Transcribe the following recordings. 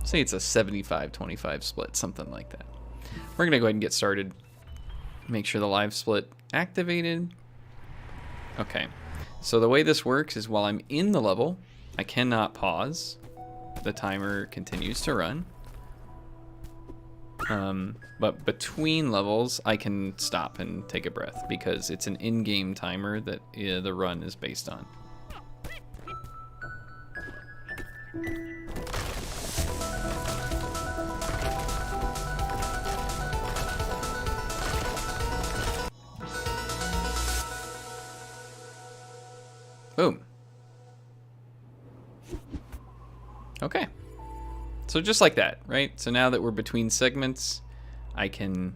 Say it's a 75-25 split, something like that. We're going to go ahead and get started. Make sure the live split activated. Okay. So the way this works is while I'm in the level, I cannot pause. The timer continues to run. But between levels, I can stop and take a breath because it's an in-game timer that the run is based on. Boom. Okay. So just like that, right? So now that we're between segments, I can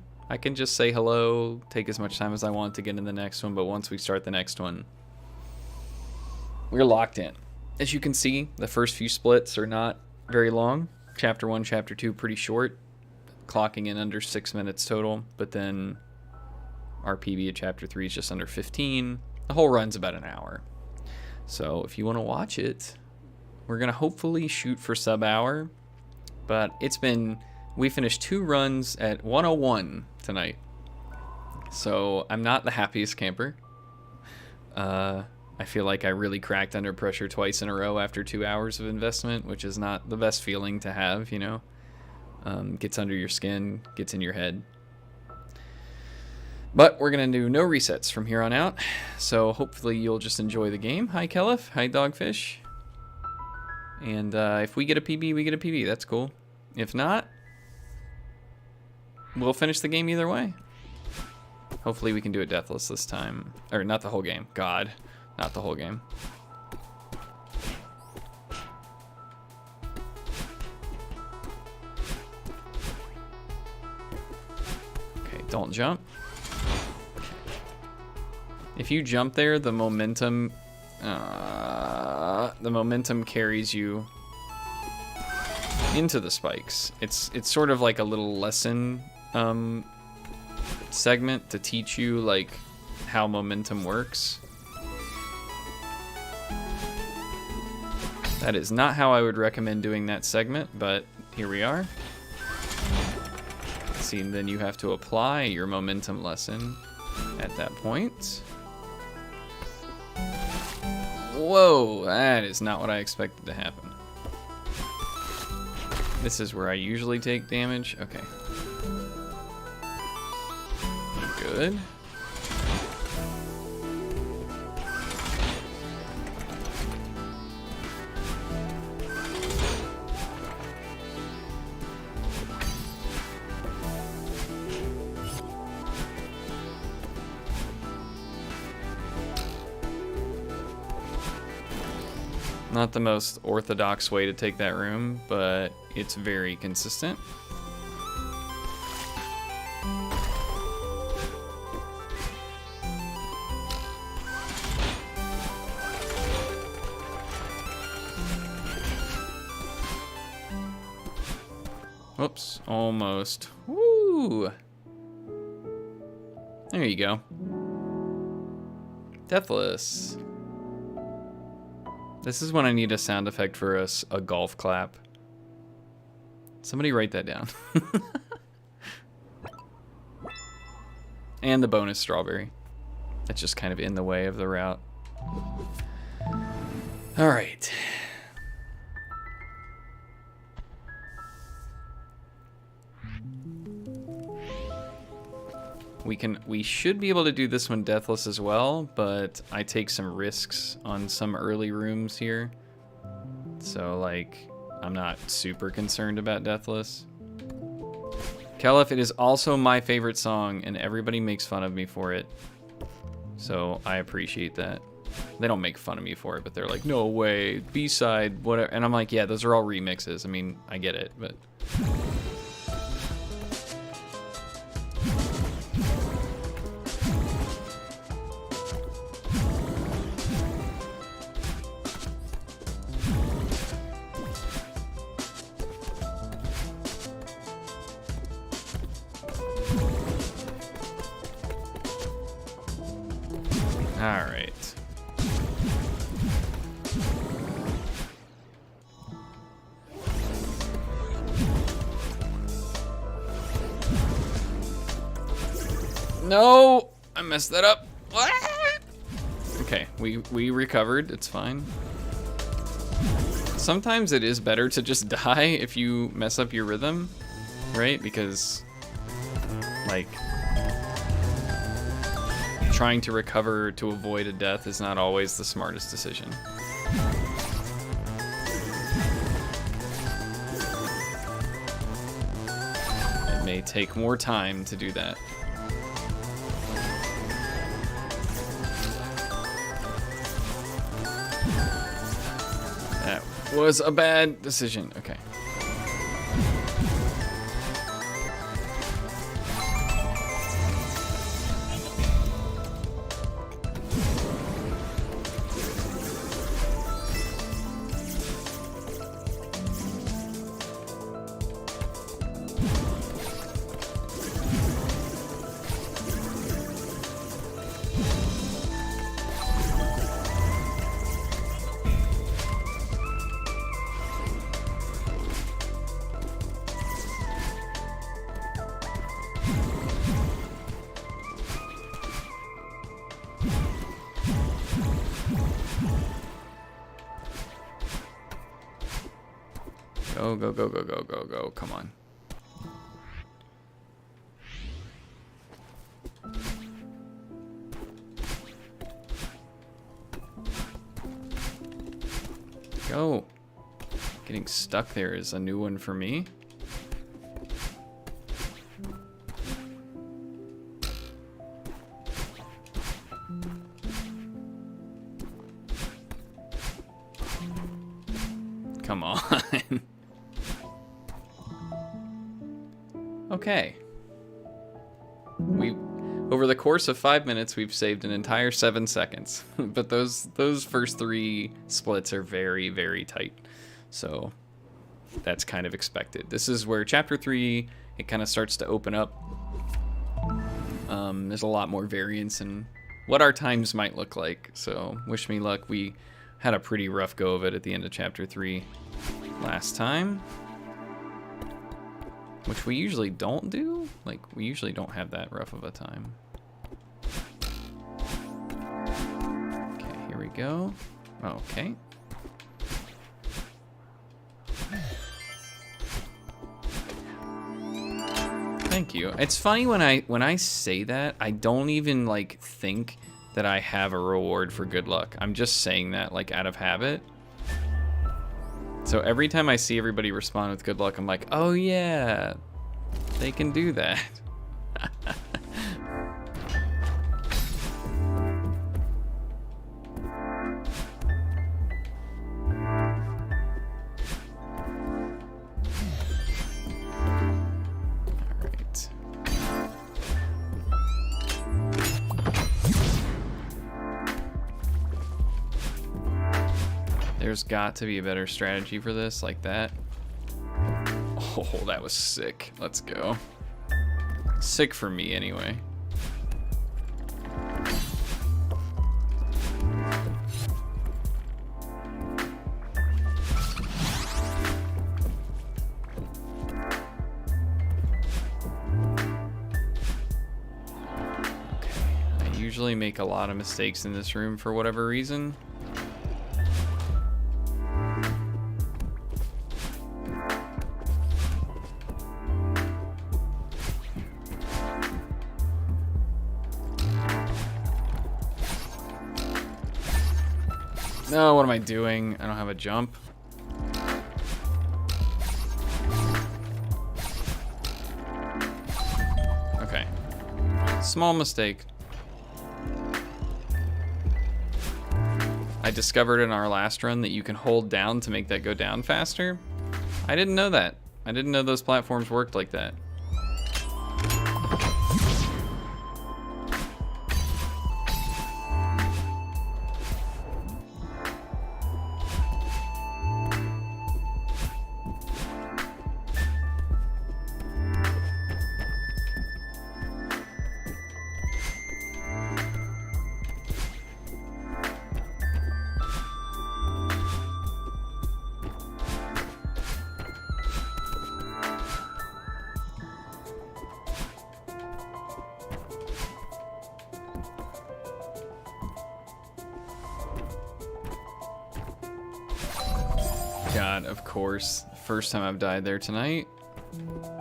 just say hello, take as much time as I want to get in the next one, but once we start the next one, we're locked in. As you can see, the first few splits are not very long. Chapter 1, Chapter 2, pretty short, clocking in under 6 minutes total, but then our PB of Chapter 3 is just under 15. The whole run's about an hour. So if you want to watch it, we're going to hopefully shoot for sub-hour, but we finished 2 runs at 101 tonight. So I'm not the happiest camper. I feel like I really cracked under pressure twice in a row after 2 hours of investment, which is not the best feeling to have, you know. Gets under your skin, gets in your head. But we're going to do no resets from here on out, so hopefully you'll just enjoy the game. Hi, Kelif. Hi, Dogfish. And if we get a PB, we get a PB. That's cool. If not, we'll finish the game either way. Hopefully we can do it deathless this time. Or not the whole game. God, not the whole game. Okay, don't jump. If you jump there, the momentum carries you into the spikes. It's sort of like a little lesson segment to teach you like how momentum works. That is not how I would recommend doing that segment, but here we are. See, and then you have to apply your momentum lesson at that point. Whoa, that is not what I expected to happen. This is where I usually take damage. Okay. Good. Not the most orthodox way to take that room, but it's very consistent. Whoops, almost. Woo! There you go. Deathless. This is when I need a sound effect for a golf clap. Somebody write that down. And the bonus strawberry. That's just kind of in the way of the route. All right. We should be able to do this one deathless as well, but I take some risks on some early rooms here. So like, I'm not super concerned about deathless. Kelif, it is also my favorite song, and everybody makes fun of me for it. So I appreciate that. They don't make fun of me for it, but they're like, no way, B-side, whatever. And I'm like, yeah, those are all remixes. I mean, I get it, but... All right. No! I messed that up. What? Okay, we recovered. It's fine. Sometimes it is better to just die if you mess up your rhythm, right? Because, like, trying to recover to avoid a death is not always the smartest decision. It may take more time to do that. That was a bad decision. Okay. Go, go, go, go, go, go, go. Come on. Go. Getting stuck there is a new one for me. Come on. Okay. Over the course of 5 minutes, we've saved an entire 7 seconds. But those first 3 splits are very, very tight. So that's kind of expected. This is where chapter 3, it kind of starts to open up. There's a lot more variance in what our times might look like. So wish me luck. We had a pretty rough go of it at the end of chapter 3 last time. Which we usually don't do. Like, we usually don't have that rough of a time. Okay, here we go. Okay. Thank you. It's funny when I say that, I don't even like think that I have a reward for good luck. I'm just saying that like out of habit. So every time I see everybody respond with good luck, I'm like, oh yeah, they can do that. There's got to be a better strategy for this, like that. Oh, that was sick. Let's go. Sick for me, anyway. Okay. I usually make a lot of mistakes in this room for whatever reason. No, what am I doing? I don't have a jump. Okay. Small mistake. I discovered in our last run that you can hold down to make that go down faster. I didn't know that. I didn't know those platforms worked like that. God, of course. First time I've died there tonight.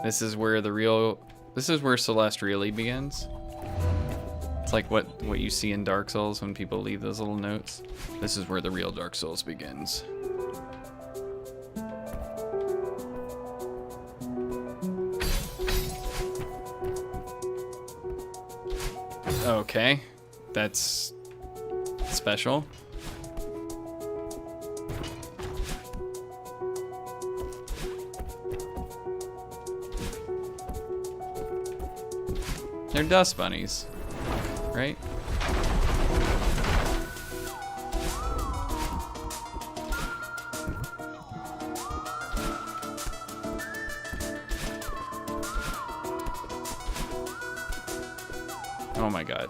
This is where Celeste really begins. It's like what you see in Dark Souls when people leave those little notes. This is where the real Dark Souls begins. Okay, that's special. They're dust bunnies, right? Oh my God.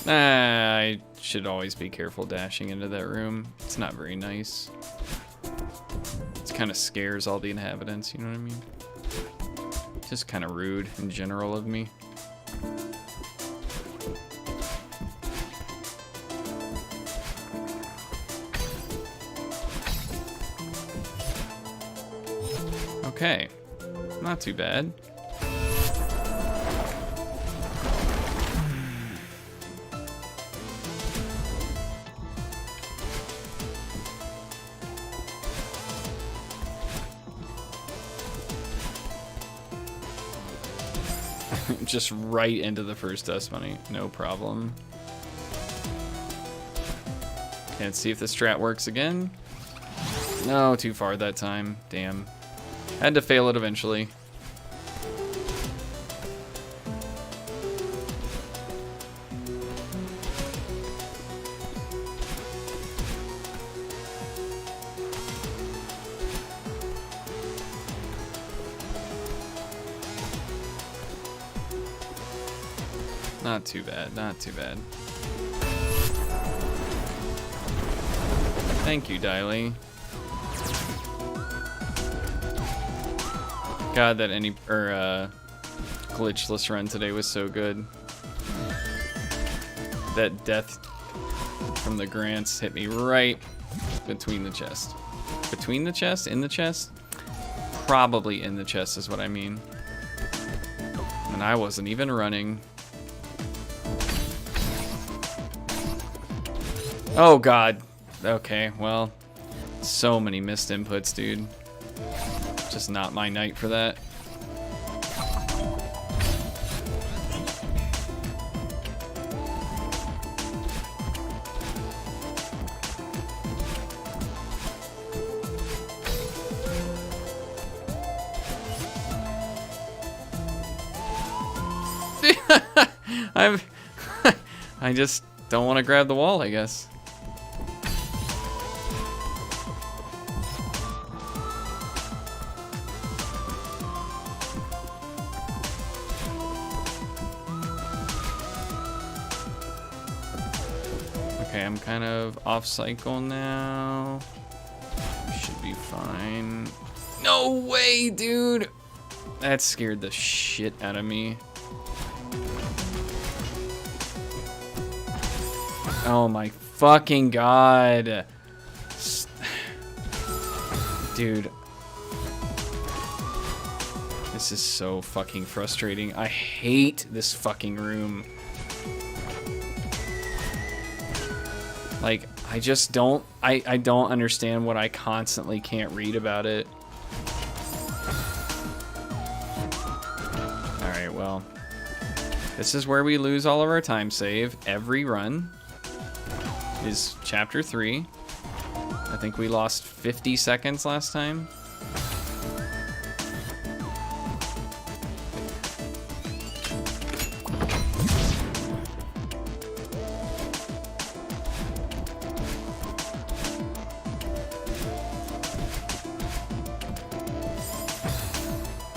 I should always be careful dashing into that room. It's not very nice. It kind of scares all the inhabitants, you know what I mean? Just kind of rude in general of me. Okay, not too bad. Just right into the first dust bunny, no problem. Can't see if the strat works again. No, too far that time, damn. Had to fail it eventually. Not too bad, not too bad. Thank you, Diley. God, that glitchless run today was so good. That death from the Grants hit me right between the chest. Between the chest? In the chest? Probably in the chest is what I mean. And I wasn't even running. Oh God. Okay, well, so many missed inputs, dude. Just not my night for that. I just don't want to grab the wall, I guess. Okay, I'm kind of off cycle now. Should be fine. No way, dude! That scared the shit out of me. Oh my fucking God. Dude. This is so fucking frustrating. I hate this fucking room. Like, I just don't, I don't understand what I constantly can't read about it. Alright, well. This is where we lose all of our time save. Every run is chapter 3. I think we lost 50 seconds last time.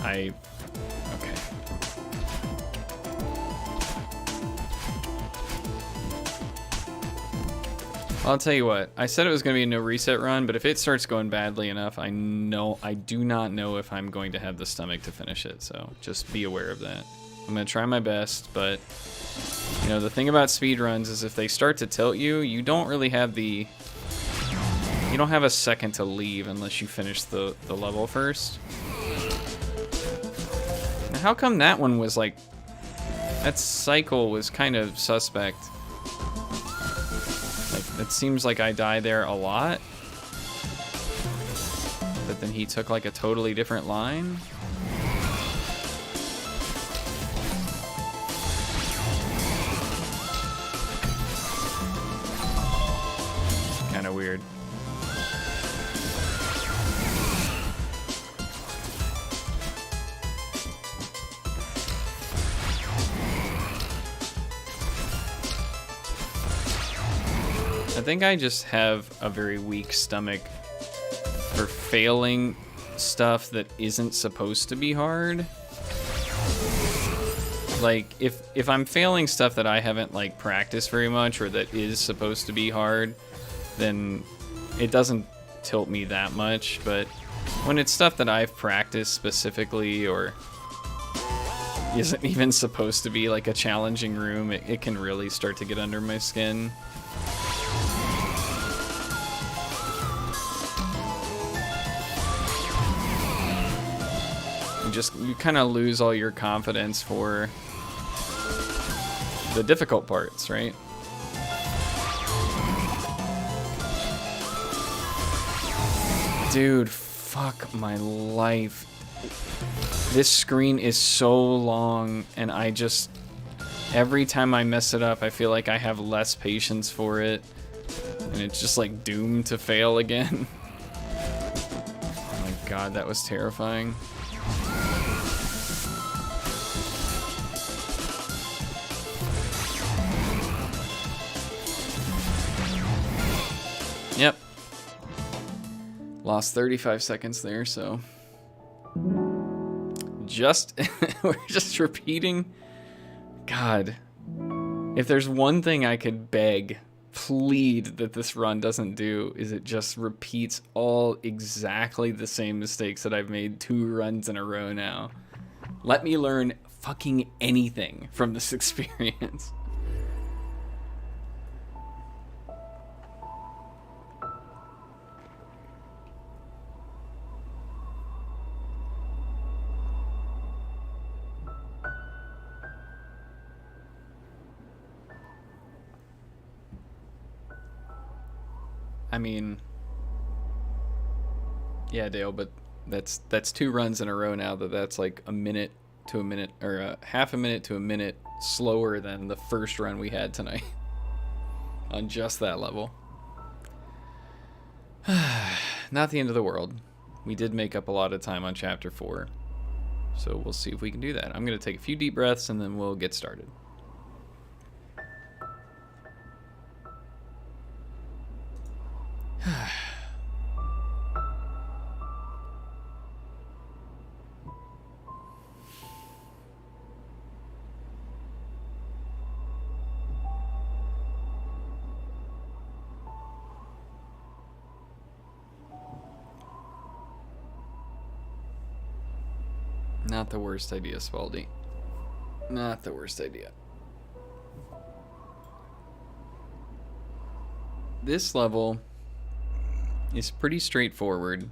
Okay. I'll tell you what, I said it was going to be a no reset run, but if it starts going badly enough, I do not know if I'm going to have the stomach to finish it, so just be aware of that. I'm gonna try my best, but you know, the thing about speedruns is if they start to tilt you, you don't really have you don't have a second to leave unless you finish the level first. Now, how come that one was like, that cycle was kind of suspect? Like, it seems like I die there a lot, but then he took like a totally different line. Kind of weird. I think I just have a very weak stomach for failing stuff that isn't supposed to be hard. Like, if I'm failing stuff that I haven't, like, practiced very much or that is supposed to be hard, then it doesn't tilt me that much. But when it's stuff that I've practiced specifically or isn't even supposed to be, like, a challenging room, it can really start to get under my skin. You kind of lose all your confidence for the difficult parts, right? Dude, fuck my life. This screen is so long, and I just, every time I mess it up, I feel like I have less patience for it, and it's just like doomed to fail again. Oh my god, that was terrifying. Yep. Lost 35 seconds there, so we're just repeating. God, if there's one thing I could beg, plead that this run doesn't do, is it just repeats all exactly the same mistakes that I've made 2 runs in a row now. Let me learn fucking anything from this experience. I mean, yeah, Dale, but that's 2 runs in a row now that's like a minute to a minute, or a half a minute to a minute slower than the first run we had tonight on just that level. Not the end of the world. We did make up a lot of time on chapter 4, so we'll see if we can do that. I'm gonna take a few deep breaths and then we'll get started. Not the worst idea, Spaldy. Not the worst idea. This level is pretty straightforward.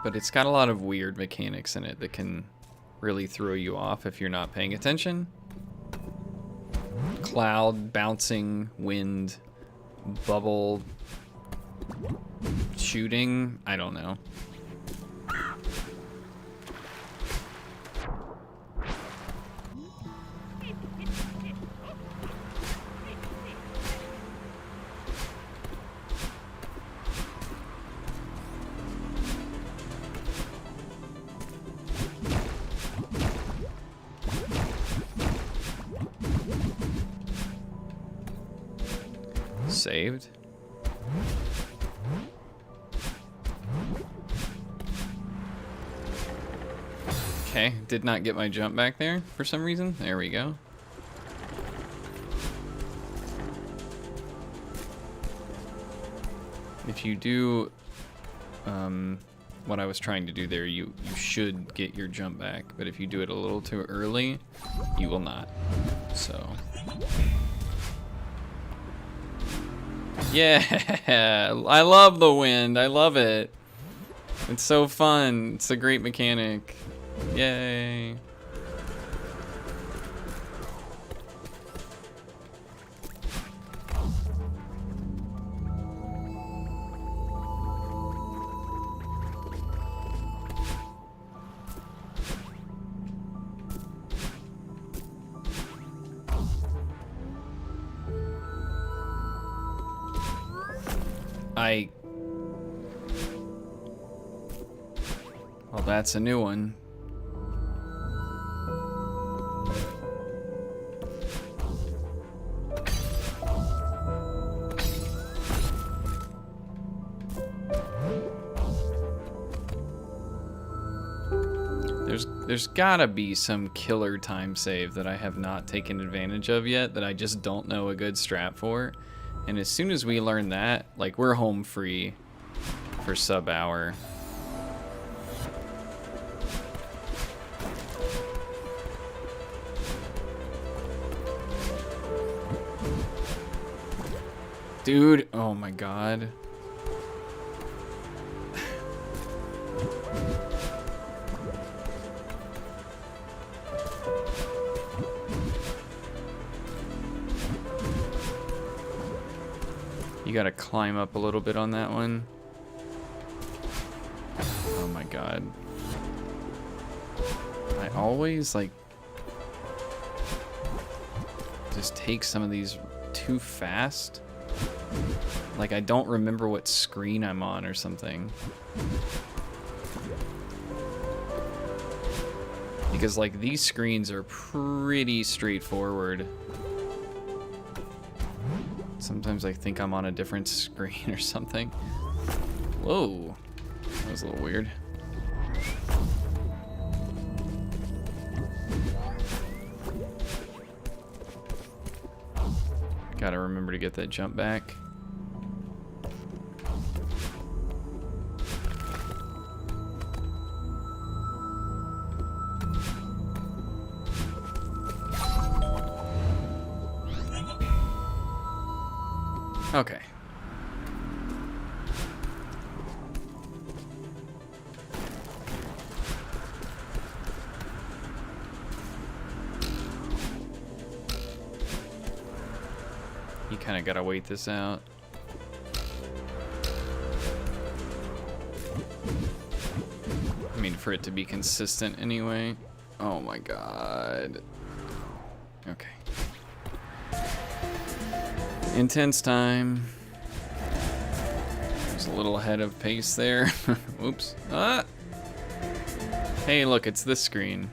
But it's got a lot of weird mechanics in it that can really throw you off if you're not paying attention. Cloud, bouncing, wind, bubble, shooting, I don't know. Saved. Okay, did not get my jump back there for some reason. There we go. if you do what I was trying to do there, you should get your jump back. But if you do it a little too early, you will not. So. Yeah, I love the wind. I love it. It's so fun. It's a great mechanic. Yay. Well, that's a new one. There's gotta be some killer time save that I have not taken advantage of yet that I just don't know a good strat for. And as soon as we learn that, like, we're home free for sub-hour. Dude, oh my god. You gotta climb up a little bit on that one. Oh my god. I always, like, just take some of these too fast. Like, I don't remember what screen I'm on or something. Because, like, these screens are pretty straightforward. Sometimes I think I'm on a different screen or something. Whoa. That was a little weird. Gotta remember to get that jump back. Okay. You kind of gotta wait this out. I mean, for it to be consistent anyway. Oh my god. Okay. Intense time. Just a little ahead of pace there. Oops. Ah! Hey, look, it's this screen.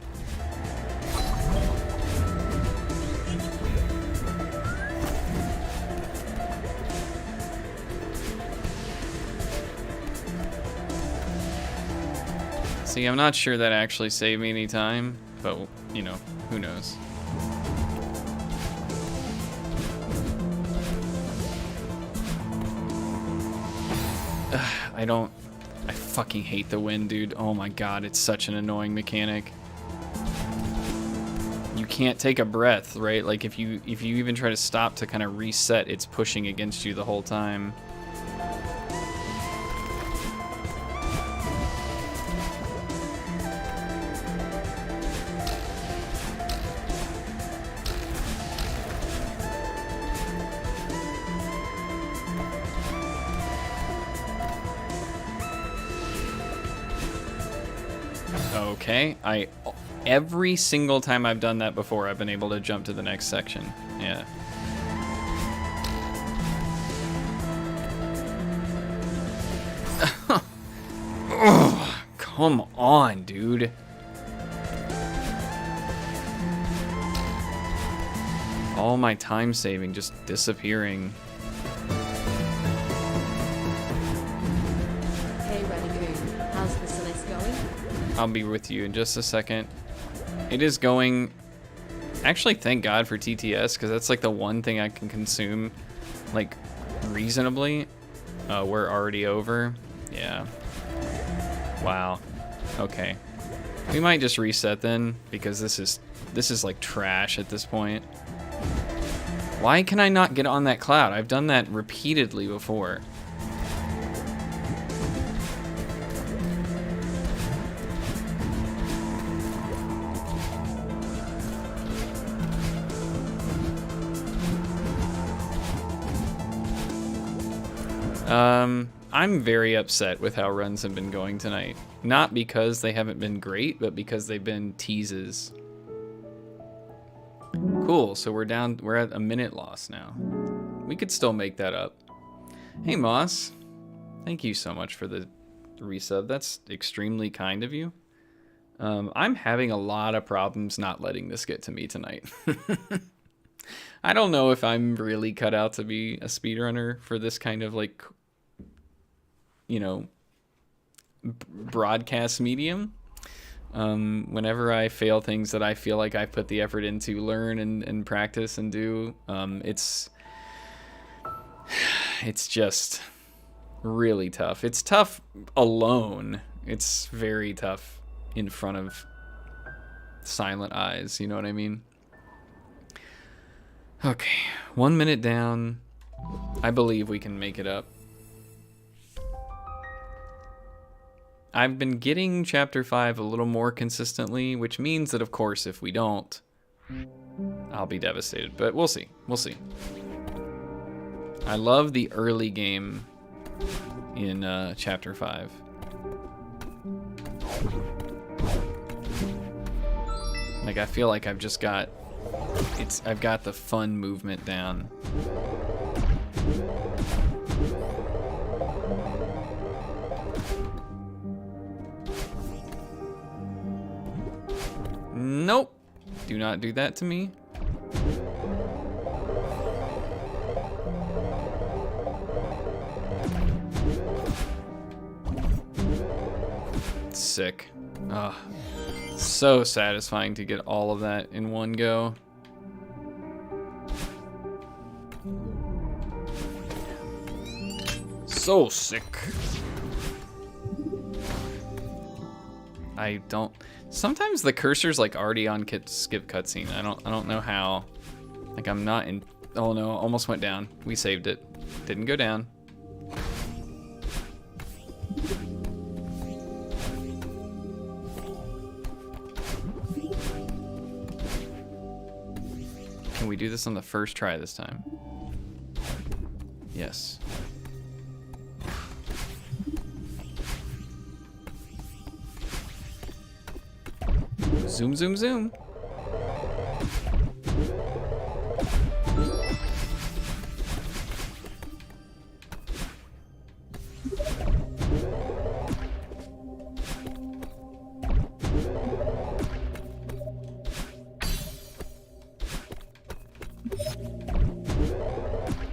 See, I'm not sure that actually saved me any time, but, you know, who knows. I fucking hate the wind, dude. Oh my god, it's such an annoying mechanic. You can't take a breath, right? Like, if you even try to stop to kind of reset, it's pushing against you the whole time. Okay, every single time I've done that before, I've been able to jump to the next section. Yeah. Oh, come on, dude. All my time saving just disappearing. Hey, Renegade, how's the Celeste going? I'll be with you in just a second. It is going... Actually, thank God for TTS, because that's like the one thing I can consume, like, reasonably. We're already over. Yeah. Wow. Okay. We might just reset then, because this is like trash at this point. Why can I not get on that cloud? I've done that repeatedly before. I'm very upset with how runs have been going tonight. Not because they haven't been great, but because they've been teases. Cool, so we're at a minute loss now. We could still make that up. Hey Moss, thank you so much for the resub. That's extremely kind of you. I'm having a lot of problems not letting this get to me tonight. I don't know if I'm really cut out to be a speedrunner for this kind of like, you know, broadcast medium. Whenever I fail things that I feel like I put the effort into learn and practice and do, it's just really tough. It's tough alone. It's very tough in front of silent eyes, you know what I mean? Okay, 1 minute down. I believe we can make it up. I've been getting chapter 5 a little more consistently, which means that, of course, if we don't, I'll be devastated. But we'll see. We'll see. I love the early game in chapter 5. Like, I feel like I've just got... I've got the fun movement down. Nope. Do not do that to me. Sick. Ah, so satisfying to get all of that in one go. So sick. I don't. Sometimes the cursor's like already on skip cutscene. I don't know how. Like I'm not in. Oh no! Almost went down. We saved it. Didn't go down. Can we do this on the first try this time? Yes. Zoom, zoom, zoom.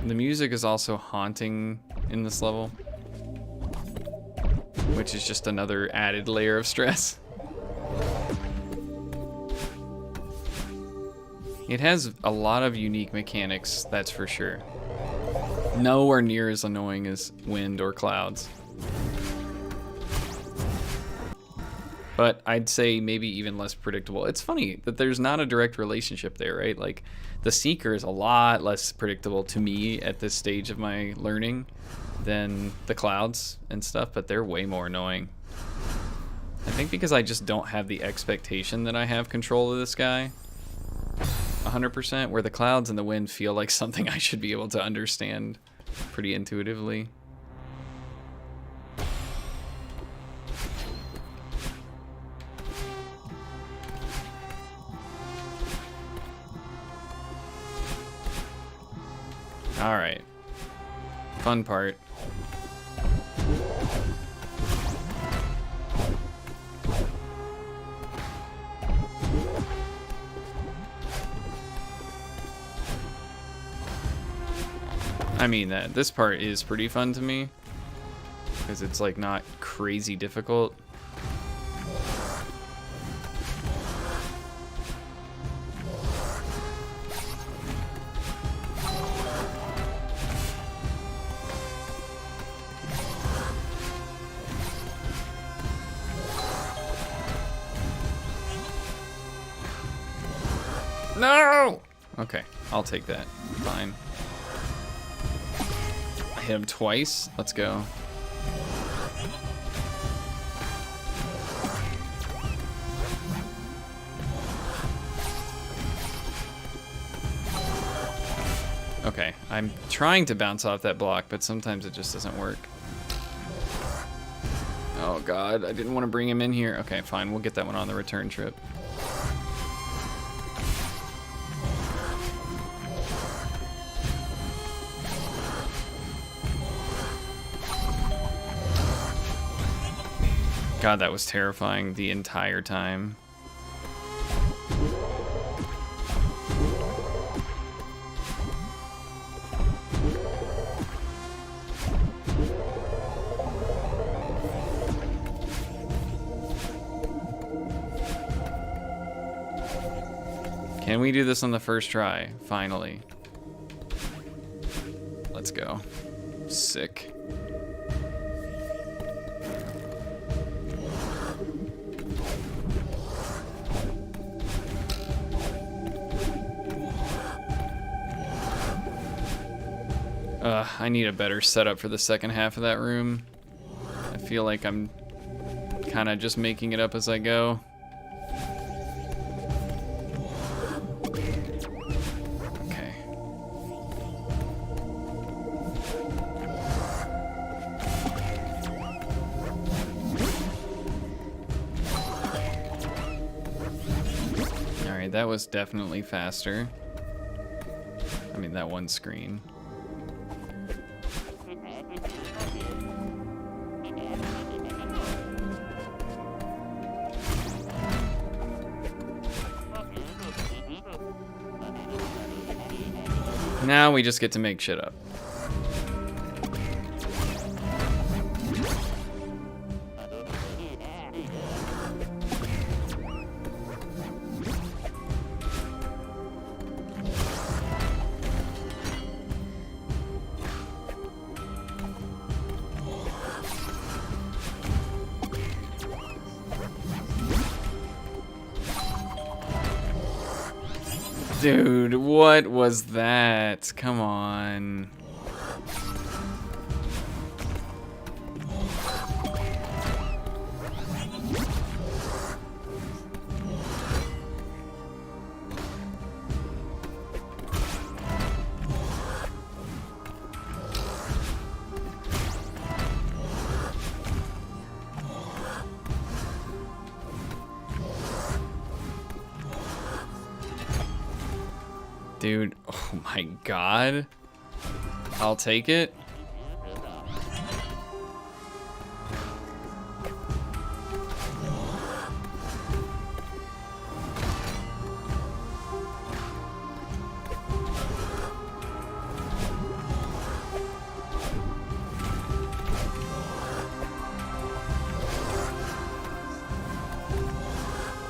The music is also haunting in this level, which is just another added layer of stress. It has a lot of unique mechanics, that's for sure. Nowhere near as annoying as wind or clouds. But I'd say maybe even less predictable. It's funny that there's not a direct relationship there, right? Like, the Seeker is a lot less predictable to me at this stage of my learning than the clouds and stuff, but they're way more annoying. I think because I just don't have the expectation that I have control of this guy 100%, where the clouds and the wind feel like something I should be able to understand pretty intuitively. All right, fun part. I mean, this part is pretty fun to me because it's like not crazy difficult. No! Okay, I'll take that. Fine. I hit him twice. Let's go. Okay, I'm trying to bounce off that block, but sometimes it just doesn't work. Oh god, I didn't want to bring him in here. Okay, fine, we'll get that one on the return trip. God, that was terrifying the entire time. Can we do this on the first try? Finally. Let's go. Sick. I need a better setup for the second half of that room. I feel like I'm kind of just making it up as I go. Okay. All right, that was definitely faster. I mean, that one screen. Now we just get to make shit up. Dude, what was that? Come on. Dude, oh my god. I'll take it.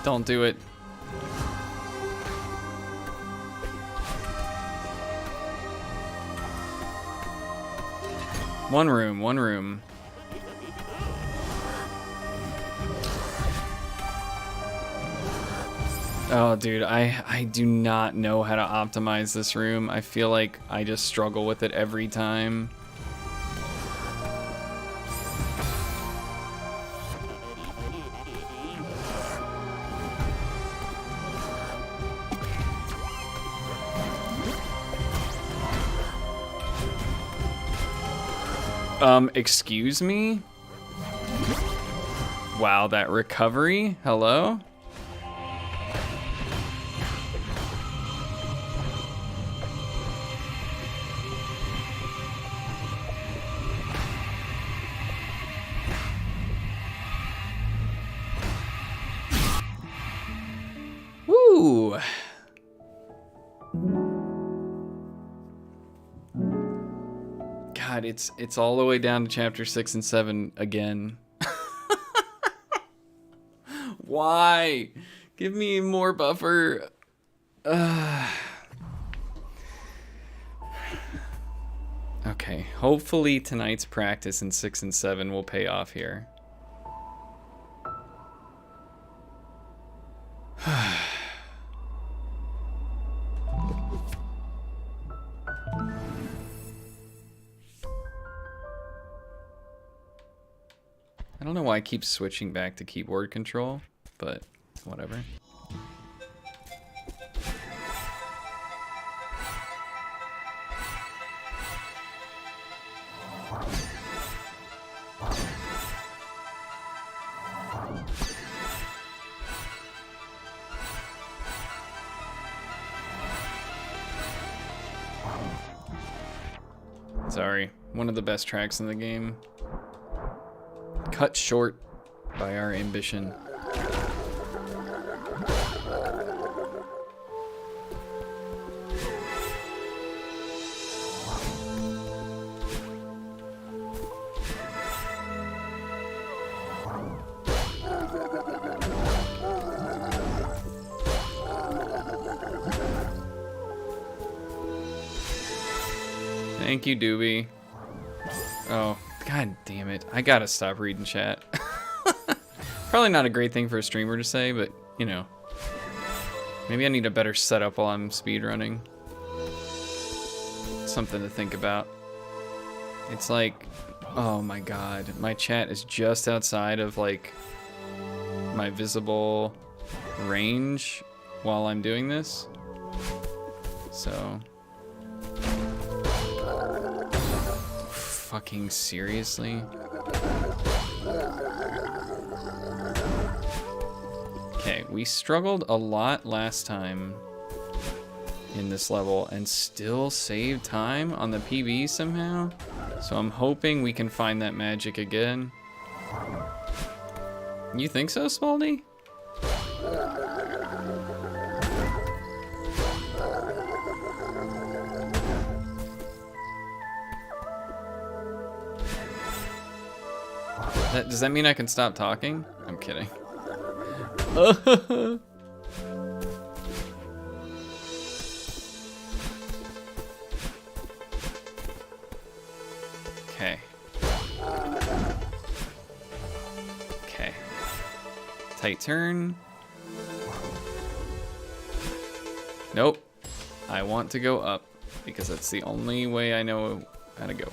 Don't do it. One room, one room. Oh, dude, I do not know how to optimize this room. I feel like I just struggle with it every time. Excuse me? Wow, that recovery? Hello? Woo! God, it's all the way down to chapter 6 and 7 again. Why? Give me more buffer. Okay, hopefully tonight's practice in 6 and 7 will pay off here. don't know why I keep switching back to keyboard control, but whatever. Sorry, one of the best tracks in the game. Cut short by our ambition. Thank you, Doobie. Oh, god damn it. I gotta stop reading chat. Probably not a great thing for a streamer to say, but, you know. Maybe I need a better setup while I'm speedrunning. Something to think about. It's like, oh my god. My chat is just outside of, like, my visible range while I'm doing this. So... Fucking seriously? Okay, we struggled a lot last time in this level and still saved time on the PB somehow. So I'm hoping we can find that magic again. You think so, Spaldy? Does that mean I can stop talking? I'm kidding. Okay. Okay. Tight turn. Nope. I want to go up because that's the only way I know how to go.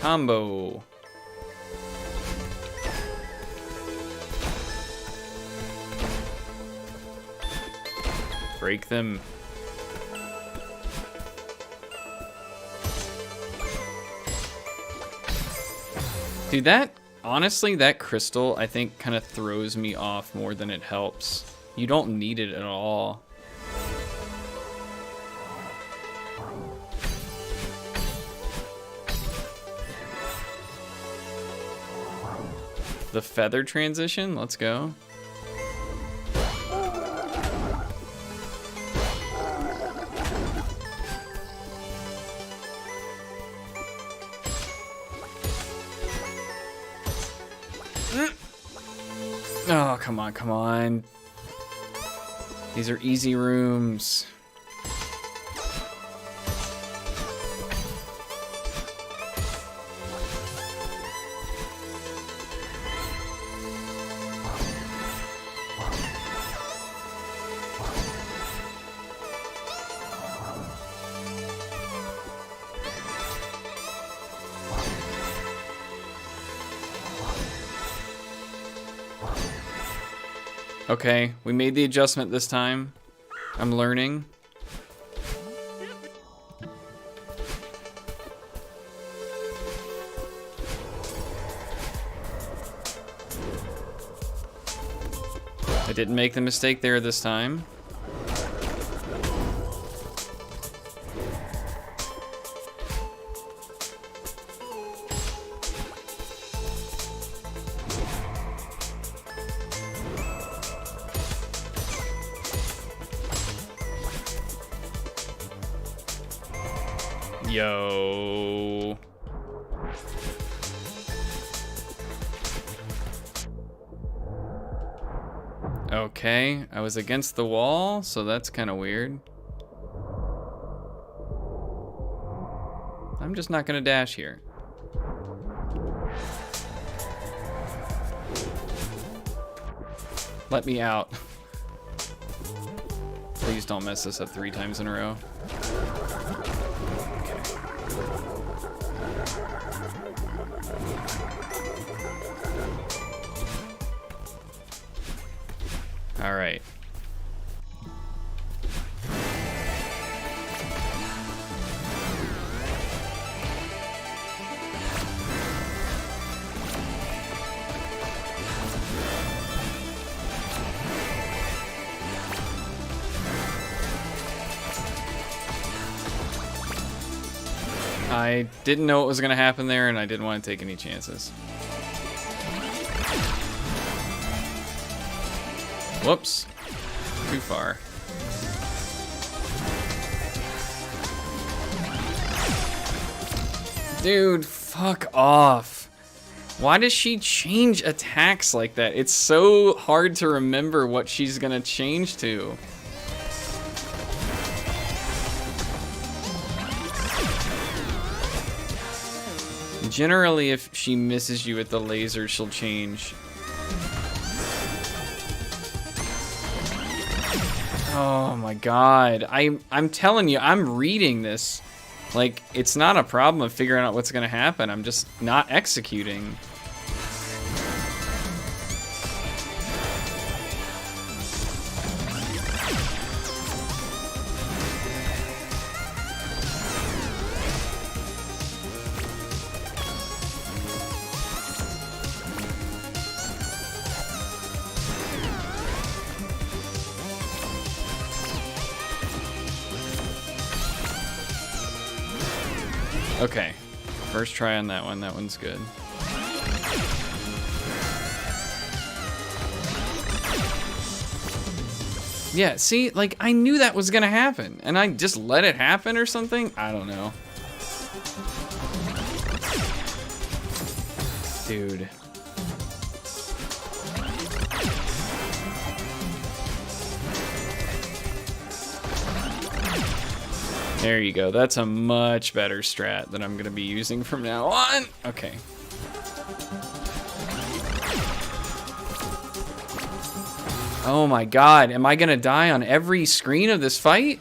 Combo. Break them. Dude, honestly, that crystal, I think, kind of throws me off more than it helps. You don't need it at all. The feather transition, let's go. Oh, come on, come on. These are easy rooms. Okay, we made the adjustment this time. I'm learning. I didn't make the mistake there this time. Yo. Okay, I was against the wall, so that's kind of weird. I'm I'm just not gonna dash here. Let me out. Please don't mess this up 3 times in a row. All right. I didn't know what was gonna happen there, and I didn't want to take any chances. Whoops. Too far. Dude, fuck off. Why does she change attacks like that? It's so hard to remember what she's gonna change to. Generally, if she misses you with the laser, she'll change. Oh my god. I'm telling you, I'm reading this. Like, it's not a problem of figuring out what's gonna happen. I'm just not executing. Okay, first try on that one. That one's good. Yeah, see, like, I knew that was gonna happen, and I just let it happen or something? I don't know. Dude. There you go. That's a much better strat that I'm gonna be using from now on. Okay. Oh my god, am I gonna die on every screen of this fight?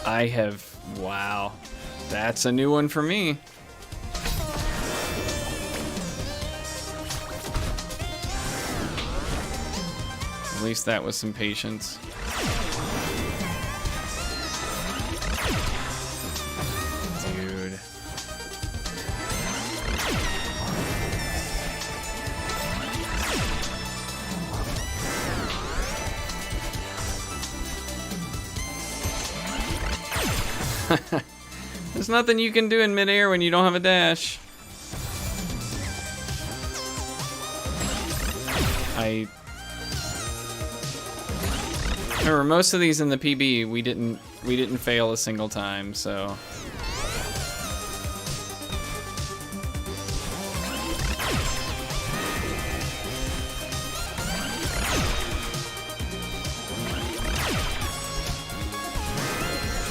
I have, wow, that's a new one for me. At least that was some patience. Dude. There's nothing you can do in midair when you don't have a dash. Remember, most of these in the PB we didn't fail a single time, so.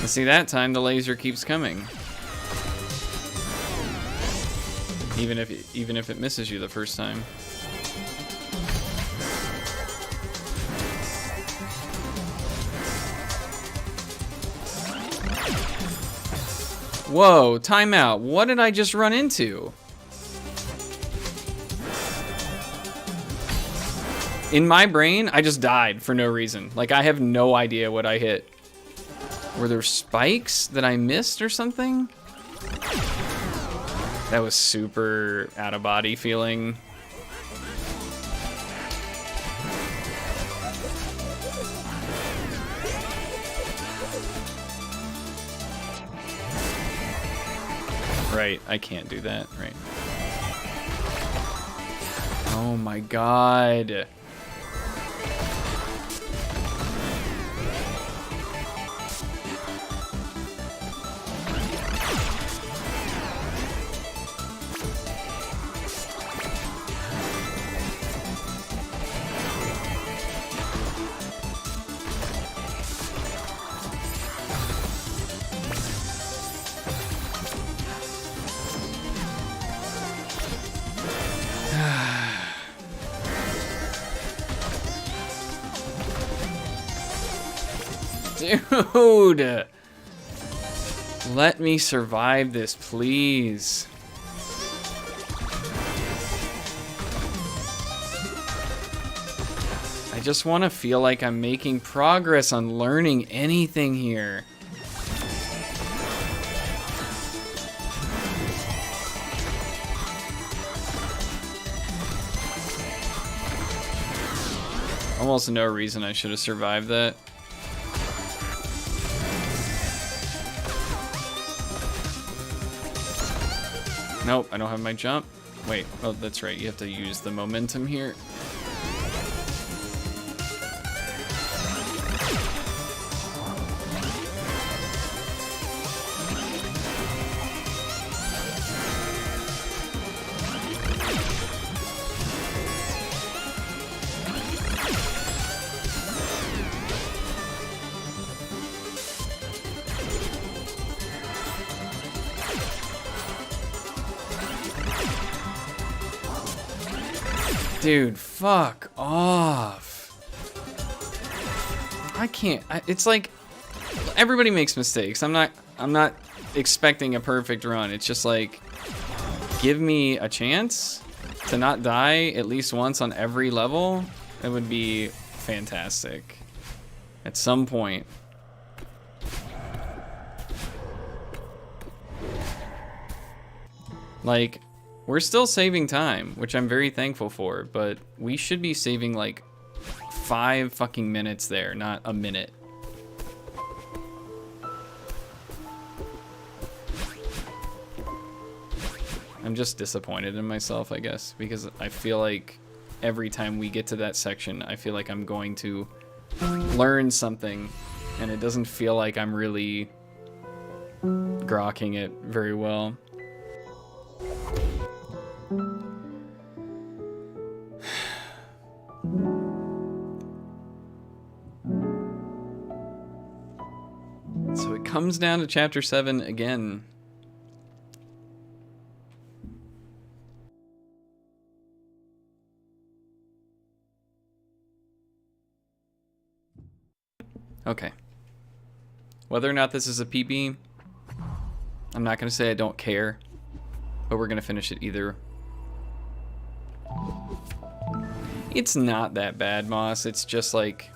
And see, that time the laser keeps coming. Even if it misses you the first time. Whoa, timeout. What did I just run into? In my brain, I just died for no reason. Like, I have no idea what I hit. Were there spikes that I missed or something? That was super out of body feeling. Right, I can't do that, right. Oh my god. Dude! Let me survive this, please. I just want to feel like I'm making progress on learning anything here. Almost no reason I should have survived that. Nope, I don't have my jump. Wait, oh, that's right. You have to use the momentum here. Dude, fuck off. I can't. It's like everybody makes mistakes. I'm not expecting a perfect run. It's just like give me a chance to not die at least once on every level. It would be fantastic. At some point. Like, we're still saving time, which I'm very thankful for, but we should be saving like 5 fucking minutes there, not a minute. I'm just disappointed in myself, I guess, because I feel like every time we get to that section, I feel like I'm going to learn something, and it doesn't feel like I'm really grokking it very well. So it comes down to chapter 7 again. Okay. Whether or not this is a PB, I'm not going to say I don't care, but we're going to finish it either. It's not that bad, Moss. It's just like,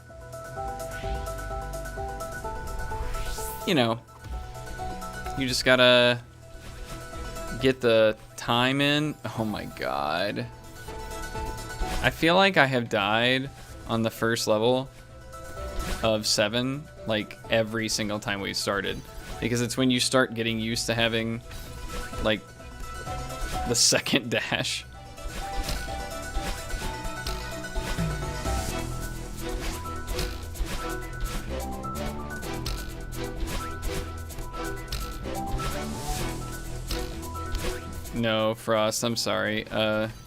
you know, you just gotta get the time in. Oh my god. I feel like I have died on the first level of 7 like every single time we started, because it's when you start getting used to having like the second dash. No, Frost, I'm sorry.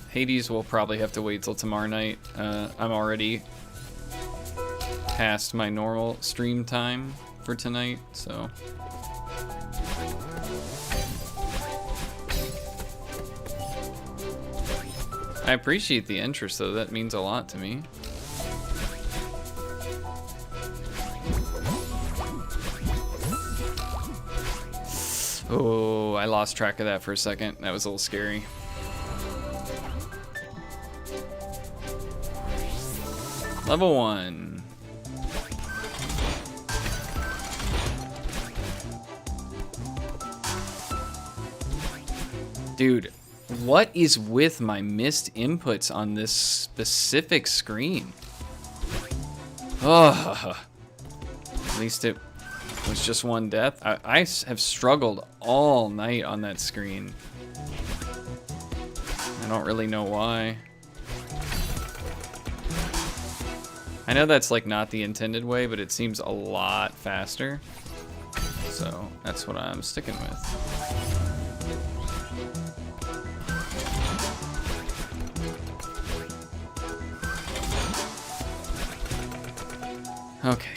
Hades will probably have to wait till tomorrow night. I'm already past my normal stream time for tonight, so. I appreciate the interest, though. That means a lot to me. Oh, I lost track of that for a second. That was a little scary. Level 1. Dude, what is with my missed inputs on this specific screen? Ugh. At least it was just one death. I have struggled all night on that screen. I don't really know why. I know that's like not the intended way, but it seems a lot faster. So that's what I'm sticking with. Okay.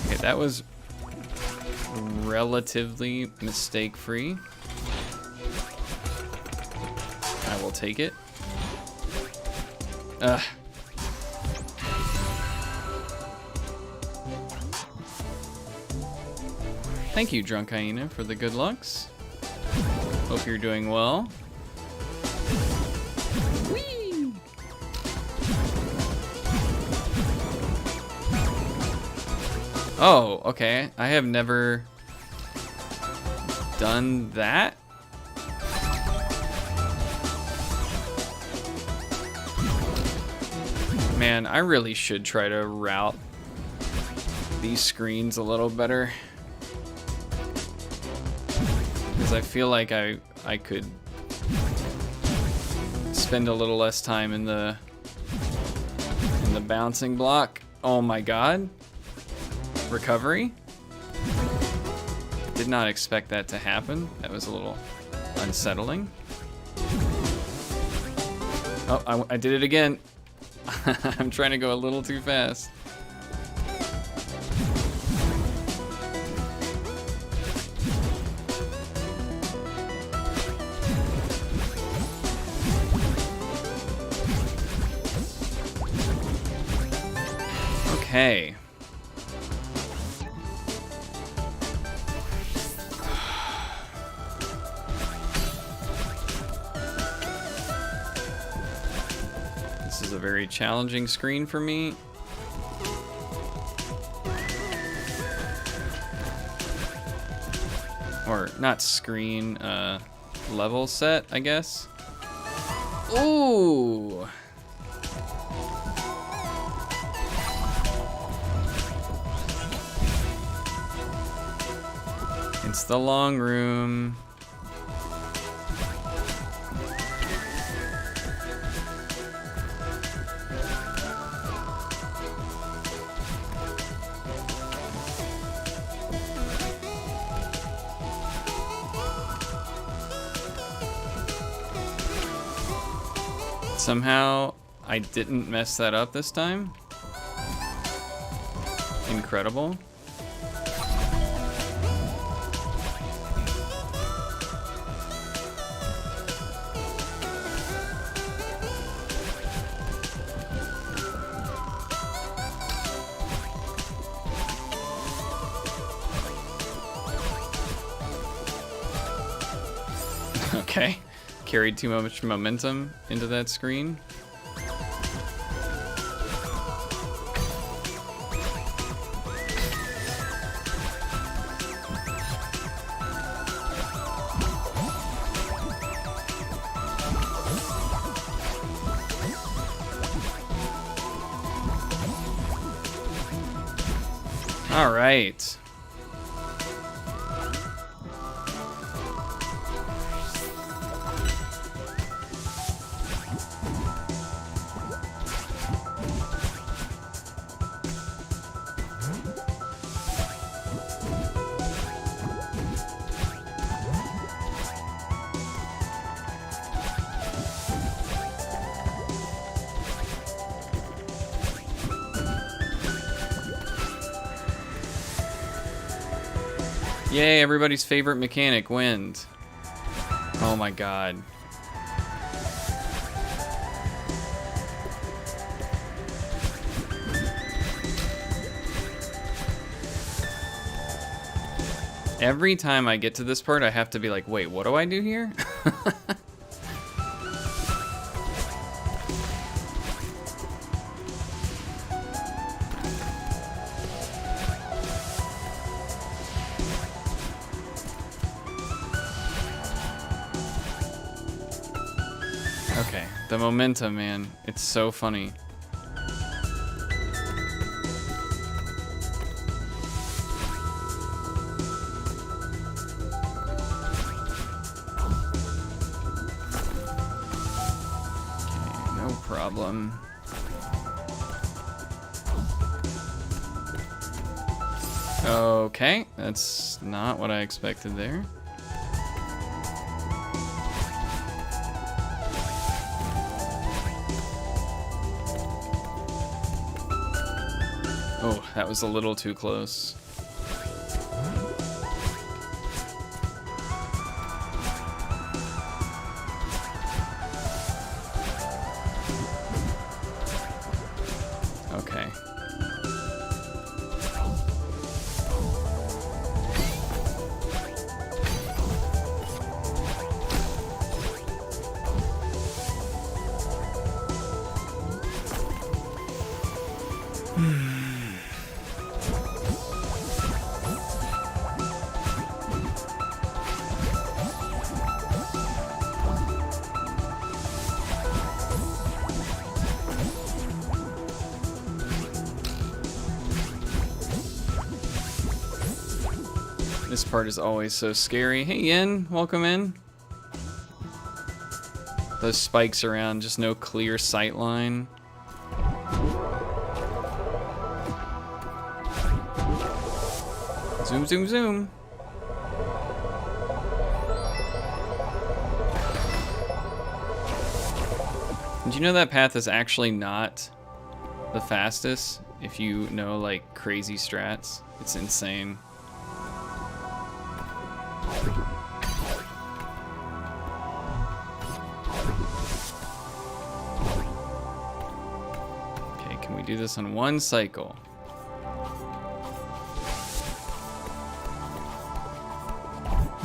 Okay, that was relatively mistake-free. I will take it. Ugh. Thank you, Drunk Hyena, for the good lucks. Hope you're doing well. Whee! Oh, okay. I have never done that. Man, I really should try to route these screens a little better. Because I feel like I could spend a little less time in the bouncing block. Oh my god. Recovery? Did not expect that to happen. That was a little unsettling. Oh, I did it again. I'm trying to go a little too fast. Okay. This is a very challenging screen for me. Or not screen, level set, I guess. Ooh. It's the long room. Somehow I didn't mess that up this time. Incredible. Okay, carried too much momentum into that screen. All right. Yay, everybody's favorite mechanic, wind. Oh my god. Every time I get to this part, I have to be like, wait, what do I do here? Okay, the momentum, man. It's so funny. Okay, no problem. Okay, that's not what I expected there. Oh, that was a little too close. This part is always so scary. Hey Yin, welcome in. Those spikes around, just no clear sight line. Zoom, zoom, zoom. Did you know that path is actually not the fastest if you know like crazy strats? It's insane. Okay, can we do this on one cycle?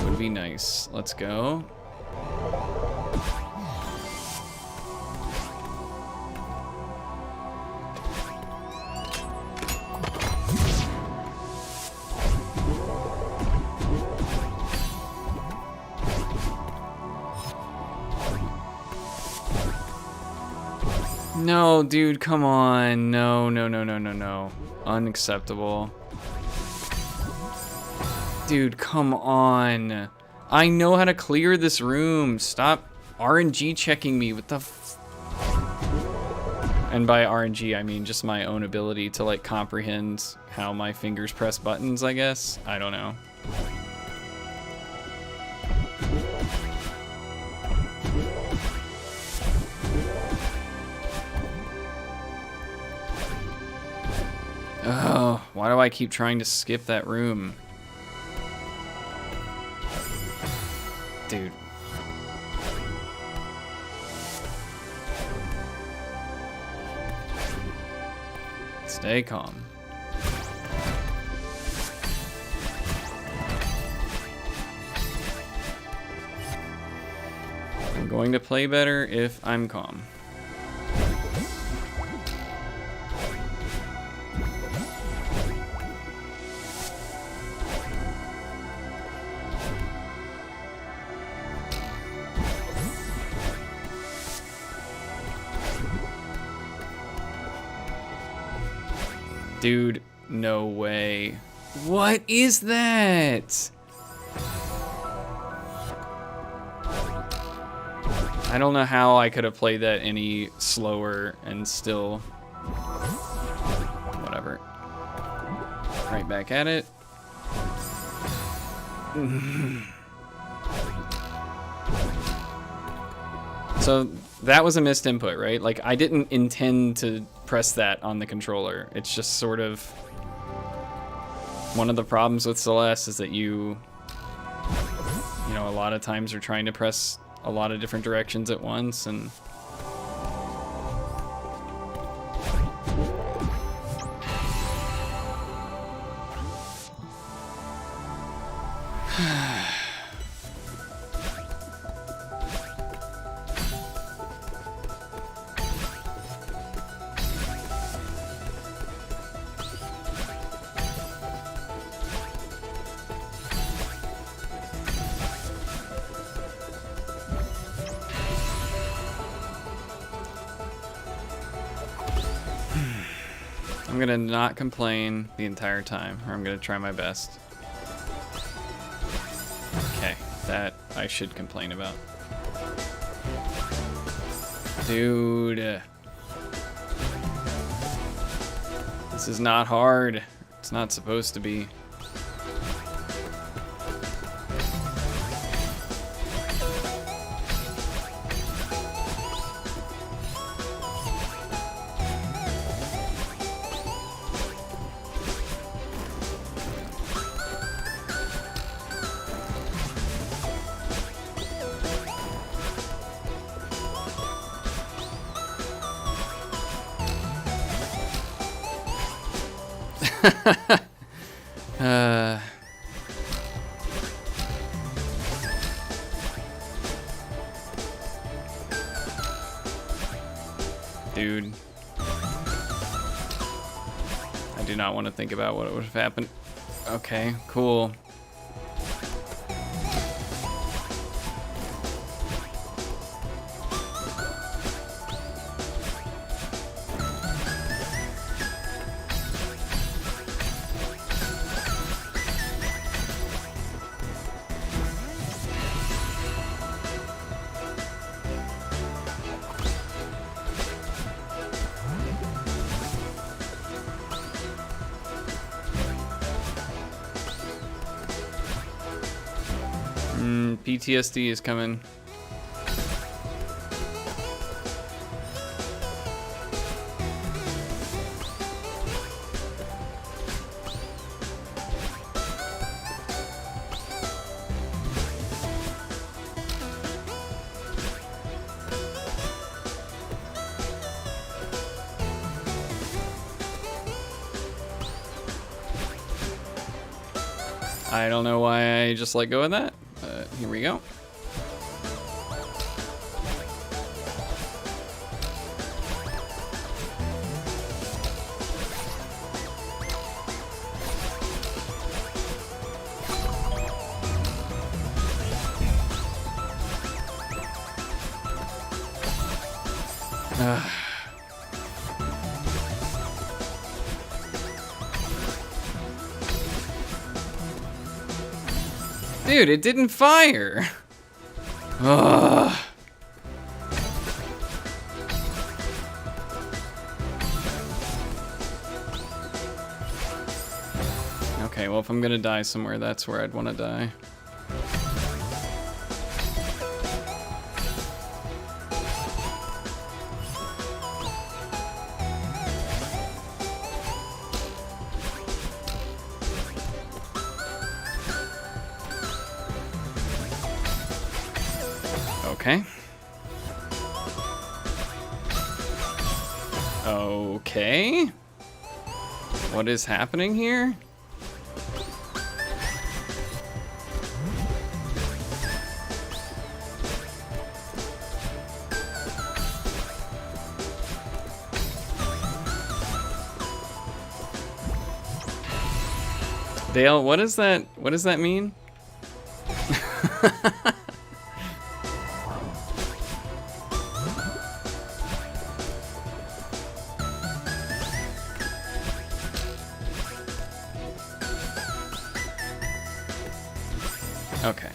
Would be nice. Let's go. No, dude, come on. No, no, no, no, no, no. Unacceptable. Dude, come on. I know how to clear this room. Stop RNG checking me. What the f... And by RNG, I mean just my own ability to, like, comprehend how my fingers press buttons, I guess. I don't know. Oh, why do I keep trying to skip that room? Dude. Stay calm. I'm going to play better if I'm calm. Dude, no way. What is that? I don't know how I could have played that any slower and still... Whatever. Right back at it. So that was a missed input, right? Like, I didn't intend to press that on the controller. It's just sort of... One of the problems with Celeste is that you know, a lot of times are trying to press a lot of different directions at once, and... I'm gonna not complain the entire time, or I'm gonna try my best. Okay, that I should complain about. Dude. This is not hard. It's not supposed to be. Dude. do not want to think about what would have happened. Okay, cool. PTSD is coming. I don't know why I just let go of that. Here we go. Dude, it didn't fire. Ugh. Okay, well, if I'm gonna die somewhere, that's where I'd want to die. Okay. Okay. What is happening here? Dale, what is that? What does that mean? Okay.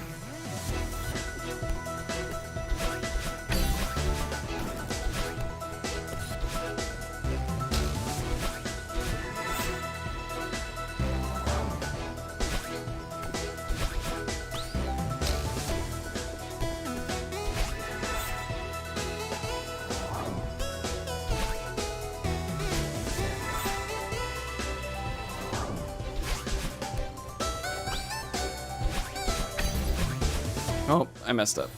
Oh, I messed up.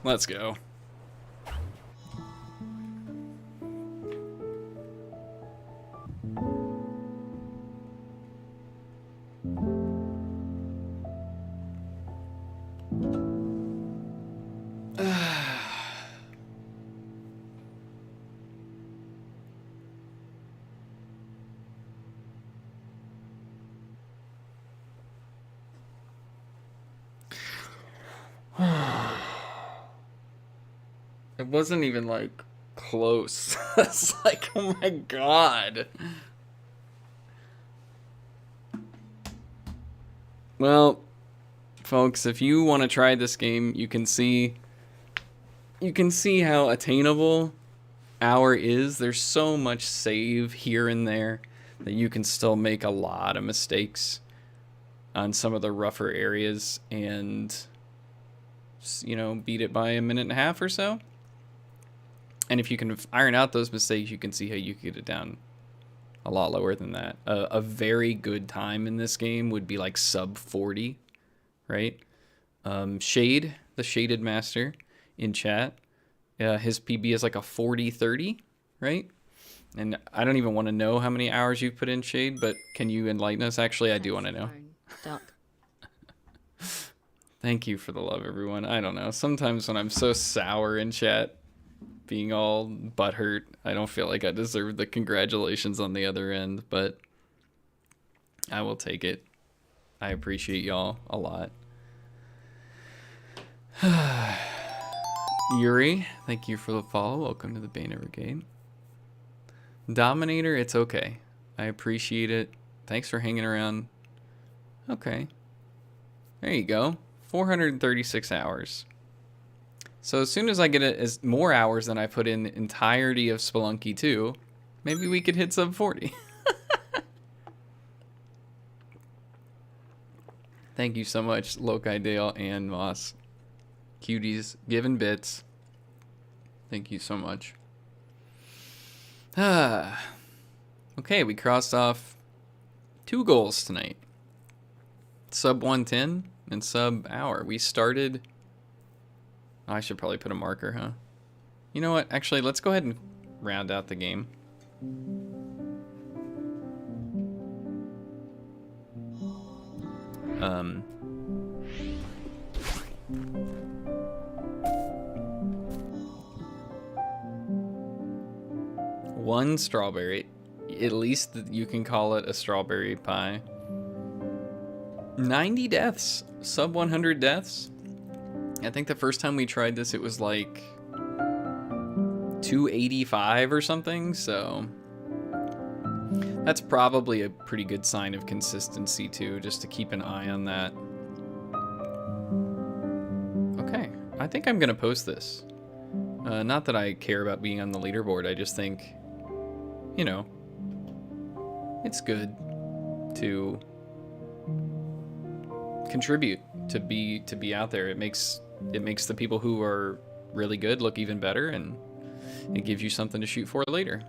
Let's go. It wasn't even like close. It's like, oh my god. Well, folks, if you want to try this game, you can see how attainable Hour is. There's so much save here and there that you can still make a lot of mistakes on some of the rougher areas and, you know, beat it by a minute and a half or so. And if you can iron out those mistakes, you can see how you can get it down A lot lower than that. A very good time in this game would be like sub 40, right? Shade, the Shaded Master in chat, his PB is like a 40-30, right? And I don't even want to know how many hours you've put in, Shade, but can you enlighten us? Actually, I do want to know. Duck. Thank you for the love, everyone. I don't know. Sometimes when I'm so sour in chat, being all butthurt, I don't feel like I deserve the congratulations on the other end, but I will take it. I appreciate y'all a lot. Yuri, thank you for the follow. Welcome to the Banner Brigade. Dominator, it's okay. I appreciate it. Thanks for hanging around. Okay. There you go. 436 hours. So as soon as I get it as more hours than I put in the entirety of Spelunky 2, maybe we could hit sub 40. Thank you so much, Loki Dale and Moss. Cuties, giving bits. Thank you so much. Okay, we crossed off 2 goals tonight. Sub 110 and sub hour. We started... Oh, I should probably put a marker, huh? You know what? Actually, let's go ahead and round out the game. One strawberry. At least you can call it a strawberry pie. 90 deaths. Sub 100 deaths. I think the first time we tried this, it was like 285 or something, so that's probably a pretty good sign of consistency too, just to keep an eye on that. Okay, I think I'm gonna post this. Not that I care about being on the leaderboard, I just think, you know, it's good to contribute, to be out there. It makes the people who are really good look even better, and it gives you something to shoot for later.